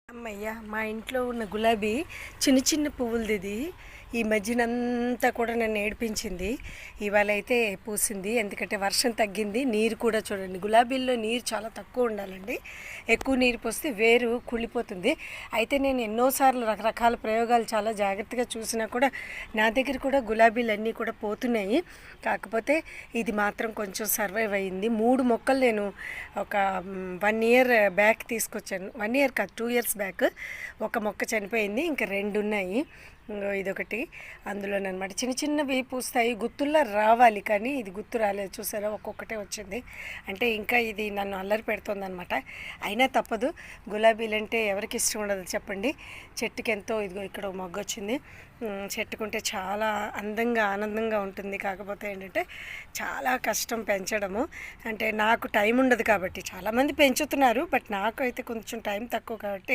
అమ్మయ్య! మా ఇంట్లో ఉన్న గులాబీ చిన్న చిన్న పువ్వులదిది. ఈ మధ్యనంతా కూడా నన్ను ఏడిపించింది. ఇవాళైతే పూసింది. ఎందుకంటే వర్షం తగ్గింది. నీరు కూడా చూడండి, గులాబీల్లో నీరు చాలా తక్కువ ఉండాలండి. ఎక్కువ నీరు పోస్తే వేరు కుళ్ళిపోతుంది. అయితే నేను ఎన్నోసార్లు రకరకాల ప్రయోగాలు చాలా జాగ్రత్తగా చూసినా కూడా నా దగ్గర కూడా గులాబీలన్నీ కూడా పోతున్నాయి. కాకపోతే ఇది మాత్రం కొంచెం సర్వైవ్ అయ్యింది. 3 మొక్కలు నేను ఒక 1 ఇయర్ బ్యాక్ తీసుకొచ్చాను. 1 ఇయర్ కాదు, 2 ఇయర్స్ బ్యాక్. ఒక మొక్క చనిపోయింది, ఇంకా 2 ఉన్నాయి. ఇంగో ఇదొకటి అందులోనమాట. చిన్న చిన్నవి పూస్తాయి, గుత్తుల్లో రావాలి, కానీ ఇది గుత్తు రాలేదు. చూసారా, ఒక్కొక్కటే వచ్చింది. అంటే ఇంకా ఇది నన్ను అల్లరి పెడుతుంది అనమాట. అయినా తప్పదు, గులాబీలంటే ఎవరికి ఇష్టం ఉండదు చెప్పండి. చెట్టుకి ఎంతో, ఇదిగో ఇక్కడ మొగ్గ వచ్చింది. చెట్టుకుంటే చాలా అందంగా ఆనందంగా ఉంటుంది. కాకపోతే ఏంటంటే చాలా కష్టం పెంచడము. అంటే నాకు టైం ఉండదు కాబట్టి, చాలామంది పెంచుతున్నారు, బట్ నాకు అయితే కొంచెం టైం తక్కువ కాబట్టి